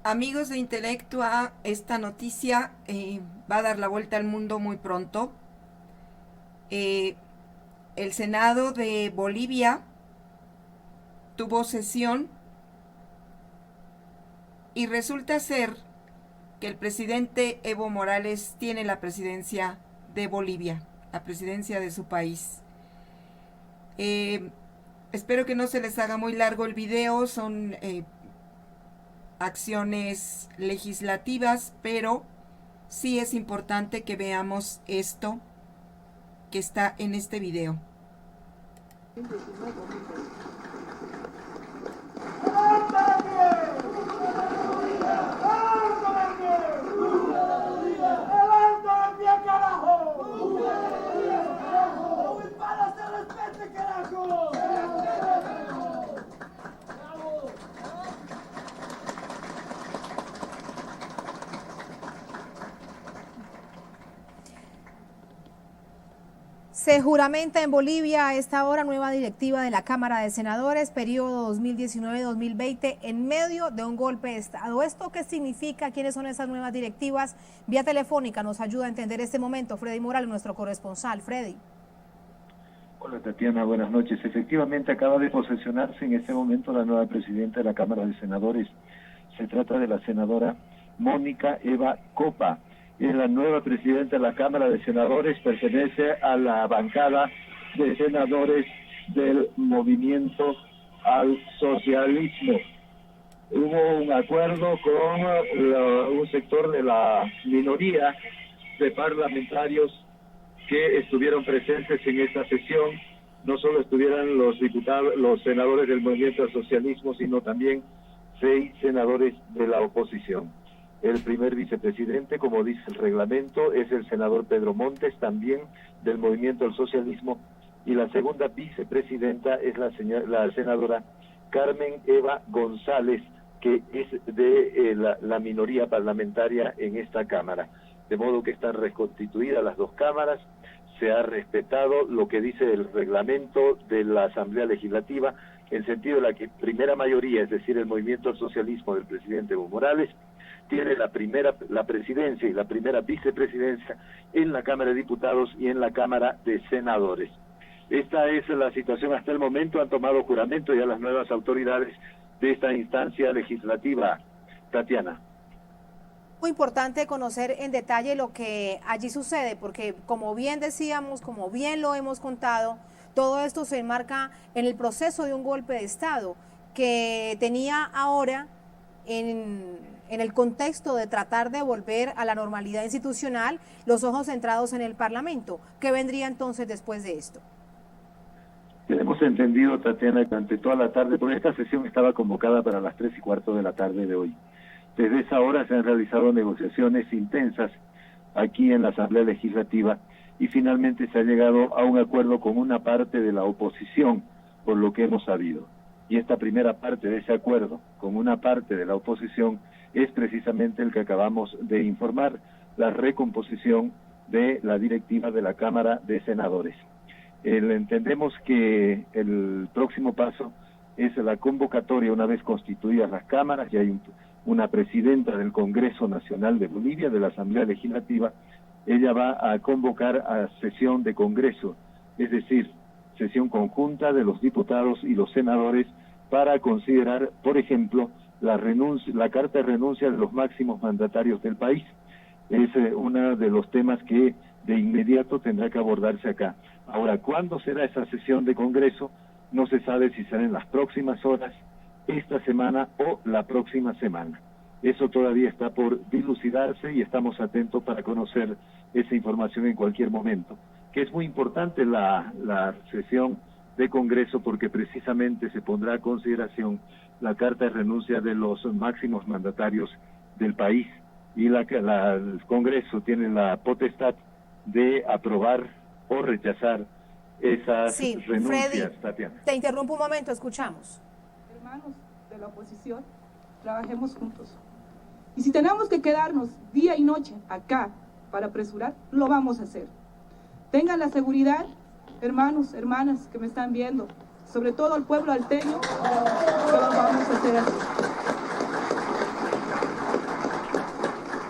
Amigos de Intelectua, esta noticia va a dar la vuelta al mundo muy pronto. El Senado de Bolivia tuvo sesión y resulta ser que el presidente Evo Morales tiene la presidencia de Bolivia, la presidencia de su país. Espero que no se les haga muy largo el video, son acciones legislativas, pero sí es importante que veamos esto que está en este video. Se juramenta en Bolivia a esta hora nueva directiva de la Cámara de Senadores, periodo 2019-2020, en medio de un golpe de Estado. ¿Esto qué significa? ¿Quiénes son esas nuevas directivas? Vía telefónica nos ayuda a entender este momento Freddy Morales, nuestro corresponsal. Freddy. Hola Tatiana, buenas noches. Efectivamente acaba de posesionarse en este momento la nueva presidenta de la Cámara de Senadores. Se trata de la senadora Mónica Eva Copa. Es la nueva presidenta de la Cámara de Senadores, pertenece a la bancada de senadores del Movimiento al Socialismo. Hubo un acuerdo con un sector de la minoría de parlamentarios que estuvieron presentes en esta sesión. No solo estuvieran los diputados, los senadores del Movimiento al Socialismo, sino también 6 senadores de la oposición. El primer vicepresidente, como dice el reglamento, es el senador Pedro Montes, también del Movimiento al Socialismo, y la segunda vicepresidenta es la senadora Carmen Eva González, que es de la minoría parlamentaria en esta Cámara. De modo que están reconstituidas las dos cámaras, se ha respetado lo que dice el reglamento de la Asamblea Legislativa, en sentido de la que primera mayoría, es decir, el Movimiento al Socialismo del presidente Evo Morales, tiene la presidencia y la primera vicepresidencia en la Cámara de Diputados y en la Cámara de Senadores. Esta es la situación hasta el momento. Han tomado juramento ya las nuevas autoridades de esta instancia legislativa. Tatiana. Muy importante conocer en detalle lo que allí sucede, porque como bien decíamos, como bien lo hemos contado, todo esto se enmarca en el proceso de un golpe de Estado que tenía ahora en el contexto de tratar de volver a la normalidad institucional, los ojos centrados en el Parlamento. ¿Qué vendría entonces después de esto? Tenemos entendido, Tatiana, que durante toda la tarde, porque esta sesión estaba convocada para las 3:15 de la tarde de hoy. Desde esa hora se han realizado negociaciones intensas aquí en la Asamblea Legislativa y finalmente se ha llegado a un acuerdo con una parte de la oposición, por lo que hemos sabido. Y esta primera parte de ese acuerdo con una parte de la oposición es precisamente el que acabamos de informar, la recomposición de la directiva de la Cámara de Senadores. Entendemos que el próximo paso es la convocatoria una vez constituidas las cámaras, y hay una presidenta del Congreso Nacional de Bolivia, de la Asamblea Legislativa. Ella va a convocar a sesión de Congreso, es decir, sesión conjunta de los diputados y los senadores para considerar, por ejemplo, la carta de renuncia de los máximos mandatarios del país. Es uno de los temas que de inmediato tendrá que abordarse acá. Ahora, ¿cuándo será esa sesión de Congreso? No se sabe si será en las próximas horas, esta semana o la próxima semana. Eso todavía está por dilucidarse y estamos atentos para conocer esa información en cualquier momento. Que es muy importante la sesión de Congreso porque precisamente se pondrá a consideración la carta de renuncia de los máximos mandatarios del país y el Congreso tiene la potestad de aprobar o rechazar esas renuncias. Freddy, Tatiana. Te interrumpo un momento, escuchamos. Hermanos de la oposición, trabajemos juntos. Y si tenemos que quedarnos día y noche acá para apresurar, lo vamos a hacer. Tengan la seguridad, hermanos, hermanas que me están viendo, sobre todo al pueblo alteño, que lo vamos a hacer así.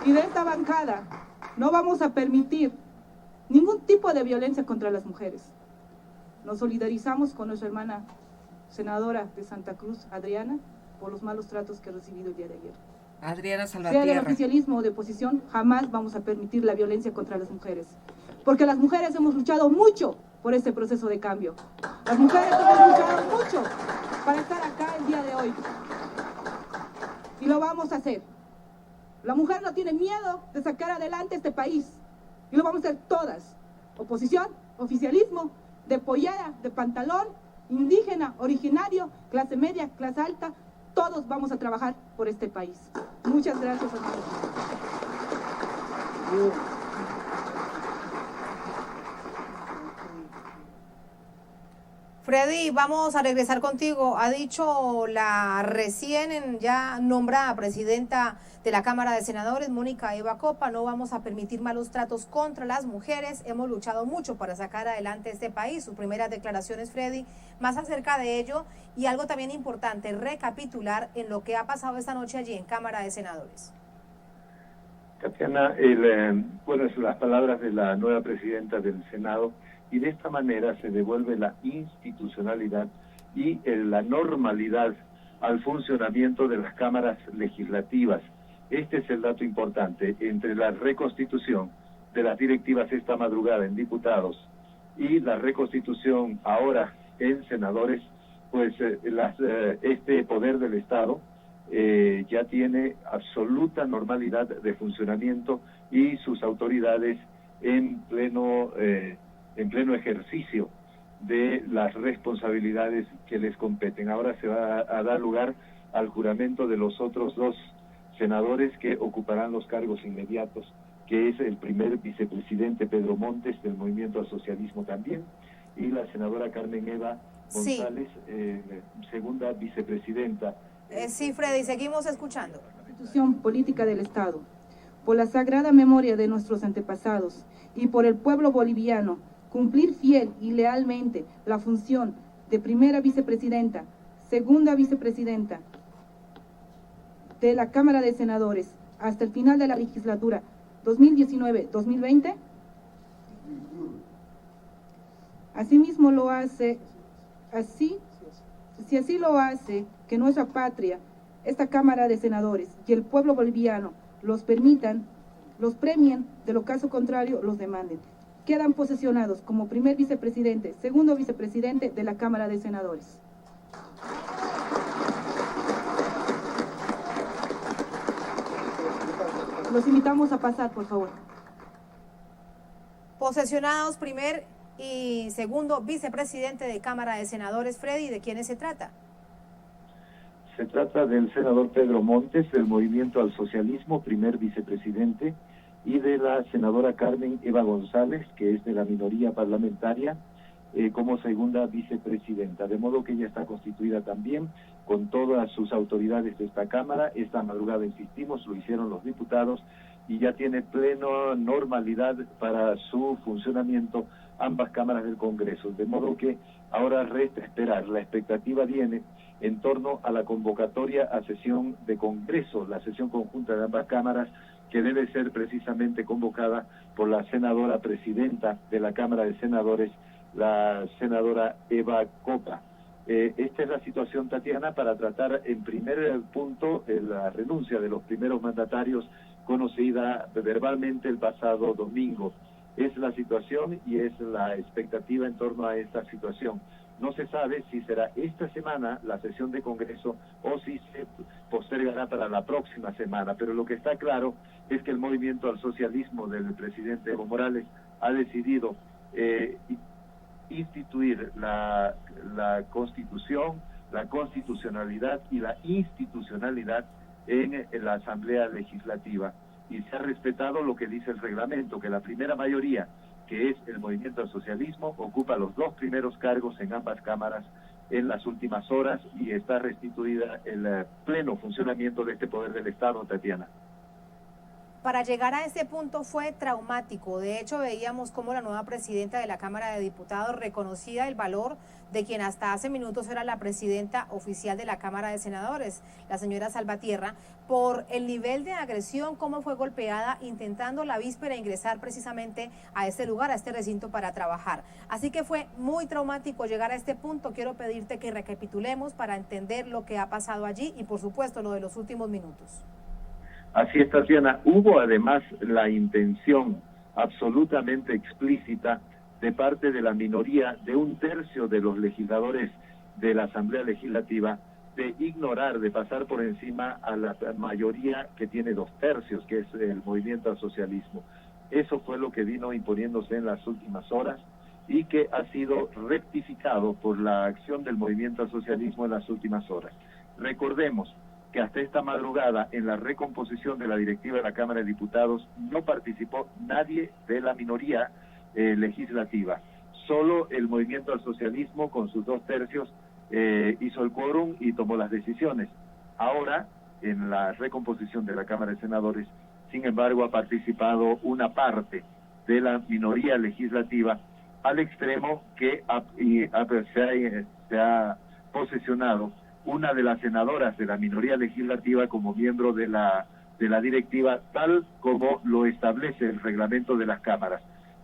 Y de esta bancada no vamos a permitir ningún tipo de violencia contra las mujeres. Nos solidarizamos con nuestra hermana senadora de Santa Cruz, Adriana, por los malos tratos que ha recibido el día de ayer. Adriana Sea Salvatierra. del oficialismo o de oposición, jamás vamos a permitir la violencia contra las mujeres. Porque las mujeres hemos luchado mucho por este proceso de cambio. Las mujeres hemos luchado mucho para estar acá el día de hoy. Y lo vamos a hacer. La mujer no tiene miedo de sacar adelante este país. Y lo vamos a hacer todas. Oposición, oficialismo, de pollera, de pantalón, indígena, originario, clase media, clase alta. Todos vamos a trabajar por este país. Muchas gracias, hermanos. Freddy, vamos a regresar contigo. Ha dicho la recién ya nombrada presidenta de la Cámara de Senadores, Mónica Eva Copa, no vamos a permitir malos tratos contra las mujeres. Hemos luchado mucho para sacar adelante este país. Sus primeras declaraciones, Freddy, más acerca de ello. Y algo también importante, recapitular en lo que ha pasado esta noche allí en Cámara de Senadores. Tatiana, bueno, es las palabras de la nueva presidenta del Senado, y de esta manera se devuelve la institucionalidad y la normalidad al funcionamiento de las cámaras legislativas. Este es el dato importante. Entre la reconstitución de las directivas esta madrugada en diputados y la reconstitución ahora en senadores, pues este poder del Estado ya tiene absoluta normalidad de funcionamiento y sus autoridades en pleno ejercicio de las responsabilidades que les competen. Ahora se va a dar lugar al juramento de los otros dos senadores que ocuparán los cargos inmediatos, que es el primer vicepresidente Pedro Montes del Movimiento al Socialismo también, y la senadora Carmen Eva González, segunda vicepresidenta. Sí, Freddy, seguimos escuchando. Constitución política del Estado, por la sagrada memoria de nuestros antepasados y por el pueblo boliviano, cumplir fiel y lealmente la función de primera vicepresidenta, segunda vicepresidenta de la Cámara de Senadores hasta el final de la legislatura 2019-2020. Asimismo lo hace, si así lo hace, que nuestra patria, esta Cámara de Senadores y el pueblo boliviano los permitan, los premien, de lo caso contrario los demanden. Quedan posesionados como primer vicepresidente, segundo vicepresidente de la Cámara de Senadores. Los invitamos a pasar, por favor. Posesionados primer y segundo vicepresidente de Cámara de Senadores. Freddy, ¿de quiénes se trata? Se trata del senador Pedro Montes, del Movimiento al Socialismo, primer vicepresidente, y de la senadora Carmen Eva González, que es de la minoría parlamentaria, como segunda vicepresidenta. De modo que ella está constituida también con todas sus autoridades de esta Cámara. Esta madrugada, insistimos, lo hicieron los diputados y ya tiene plena normalidad para su funcionamiento ambas cámaras del Congreso. De modo que ahora resta esperar. La expectativa viene en torno a la convocatoria a sesión de Congreso, la sesión conjunta de ambas cámaras, que debe ser precisamente convocada por la senadora presidenta de la Cámara de Senadores, la senadora Eva Copa. Esta es la situación, Tatiana, para tratar en primer punto la renuncia de los primeros mandatarios conocida verbalmente el pasado domingo. Es la situación y es la expectativa en torno a esta situación. No se sabe si será esta semana la sesión de Congreso o si se postergará para la próxima semana, pero lo que está claro es que el Movimiento al Socialismo del presidente Evo Morales ha decidido instituir la Constitución, la constitucionalidad y la institucionalidad en la Asamblea Legislativa, y se ha respetado lo que dice el reglamento, que la primera mayoría, que es el Movimiento al Socialismo, ocupa los dos primeros cargos en ambas cámaras en las últimas horas, y está restituida el pleno funcionamiento de este poder del Estado, Tatiana. para llegar a este punto fue traumático. De hecho, veíamos cómo la nueva presidenta de la Cámara de Diputados reconocía el valor de quien hasta hace minutos era la presidenta oficial de la Cámara de Senadores, la señora Salvatierra, por el nivel de agresión, cómo fue golpeada intentando la víspera ingresar precisamente a este lugar, a este recinto para trabajar. Así que fue muy traumático llegar a este punto. Quiero pedirte que recapitulemos para entender lo que ha pasado allí y, por supuesto, lo de los últimos minutos. Así es, Tatiana. Hubo además la intención absolutamente explícita de parte de la minoría, de un tercio de los legisladores de la Asamblea Legislativa, de ignorar, de pasar por encima a la mayoría que tiene 2/3, que es el movimiento al socialismo. Eso fue lo que vino imponiéndose en las últimas horas y que ha sido rectificado por la acción del movimiento al socialismo en las últimas horas. Recordemos que hasta esta madrugada en la recomposición de la directiva de la Cámara de Diputados no participó nadie de la minoría legislativa. Solo el movimiento al socialismo con sus 2/3 hizo el quórum y tomó las decisiones. Ahora, en la recomposición de la Cámara de Senadores, sin embargo, ha participado una parte de la minoría legislativa al extremo que se ha posesionado una de las senadoras de la minoría legislativa como miembro de la directiva, tal como lo establece el reglamento de las cámaras.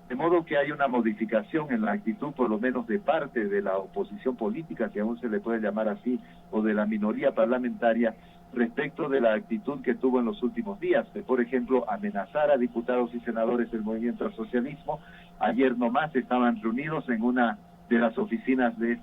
De modo que hay una modificación en la actitud, por lo menos de parte de la oposición política, si aún se le puede llamar así, o de la minoría parlamentaria, respecto de la actitud que tuvo en los últimos días, de, por ejemplo, amenazar a diputados y senadores del movimiento al socialismo. Ayer nomás estaban reunidos en una de las oficinas de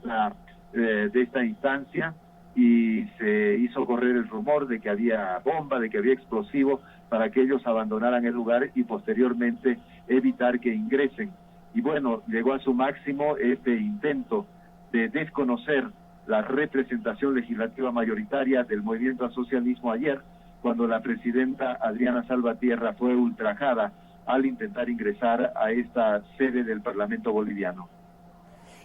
esta instancia, y se hizo correr el rumor de que había bomba, de que había explosivo, para que ellos abandonaran el lugar y posteriormente evitar que ingresen. Y bueno, llegó a su máximo este intento de desconocer la representación legislativa mayoritaria del movimiento al socialismo ayer, cuando la presidenta Adriana Salvatierra fue ultrajada al intentar ingresar a esta sede del Parlamento boliviano.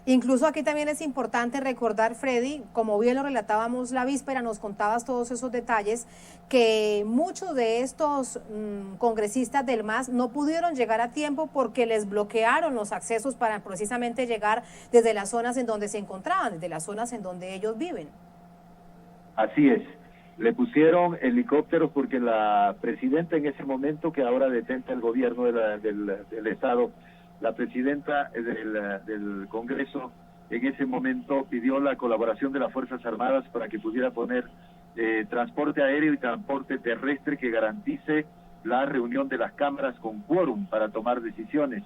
Incluso aquí también es importante recordar, Freddy, como bien lo relatábamos la víspera, nos contabas todos esos detalles, que muchos de estos congresistas del MAS no pudieron llegar a tiempo porque les bloquearon los accesos para precisamente llegar desde las zonas en donde se encontraban, desde las zonas en donde ellos viven. Así es. Le pusieron helicópteros porque la presidenta en ese momento, que ahora detenta el gobierno del Estado, la presidenta del Congreso en ese momento pidió la colaboración de las Fuerzas Armadas para que pudiera poner transporte aéreo y transporte terrestre que garantice la reunión de las cámaras con quórum para tomar decisiones.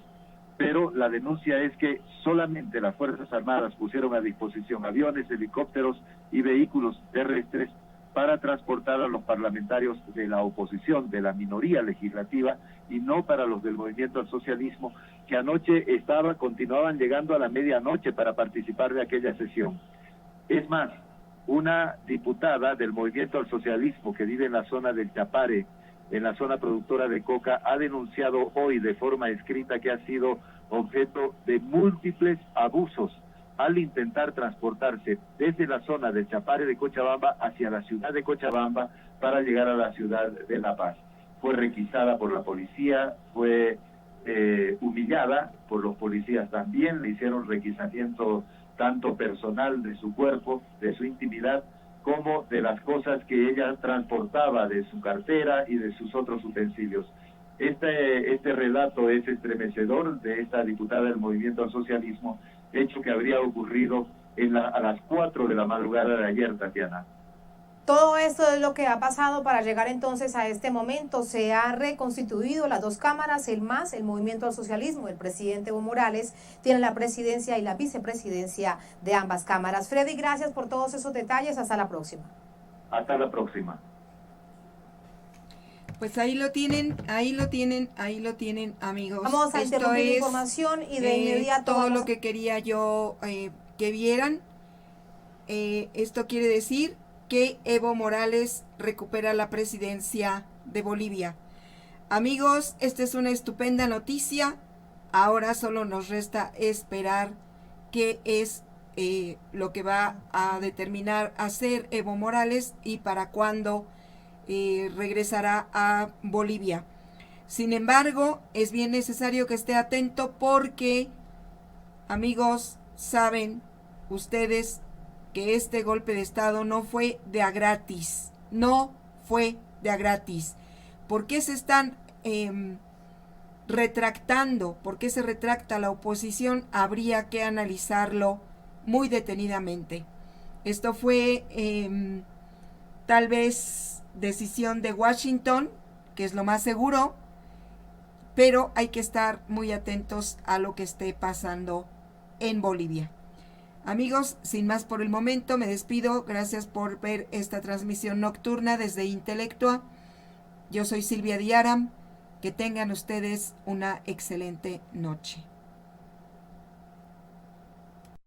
Pero la denuncia es que solamente las Fuerzas Armadas pusieron a disposición aviones, helicópteros y vehículos terrestres para transportar a los parlamentarios de la oposición, de la minoría legislativa, y no para los del movimiento al socialismo, que anoche continuaban llegando a la medianoche para participar de aquella sesión. Es más, una diputada del movimiento al socialismo que vive en la zona del Chapare, en la zona productora de coca, ha denunciado hoy de forma escrita que ha sido objeto de múltiples abusos al intentar transportarse desde la zona del Chapare de Cochabamba hacia la ciudad de Cochabamba para llegar a la ciudad de La Paz. Fue requisada por la policía, fue humillada por los policías también, le hicieron requisamiento tanto personal de su cuerpo, de su intimidad, como de las cosas que ella transportaba de su cartera y de sus otros utensilios. Este relato es estremecedor de esta diputada del Movimiento al Socialismo, hecho que habría ocurrido a las 4 de la madrugada de ayer, Tatiana. Todo esto es lo que ha pasado para llegar entonces a este momento. Se ha reconstituido las dos cámaras, el MAS, el Movimiento al Socialismo. El presidente Evo Morales tiene la presidencia y la vicepresidencia de ambas cámaras. Freddy, gracias por todos esos detalles. Hasta la próxima. Hasta la próxima. Pues ahí lo tienen, amigos. Vamos a interrumpir información y de inmediato todo lo que quería yo que vieran. Esto quiere decir que Evo Morales recupera la presidencia de Bolivia. Amigos, esta es una estupenda noticia. Ahora solo nos resta esperar qué es lo que va a determinar hacer Evo Morales y para cuándo regresará a Bolivia. Sin embargo, es bien necesario que esté atento porque, amigos, saben ustedes que este golpe de Estado no fue de a gratis. No fue de a gratis. ¿Por qué se están retractando? ¿Por qué se retracta la oposición? Habría que analizarlo muy detenidamente. Esto fue tal vez decisión de Washington, que es lo más seguro, pero hay que estar muy atentos a lo que esté pasando en Bolivia. Amigos, sin más por el momento, me despido. Gracias por ver esta transmisión nocturna desde Intelectua. Yo soy Silvia Diaram. Que tengan ustedes una excelente noche.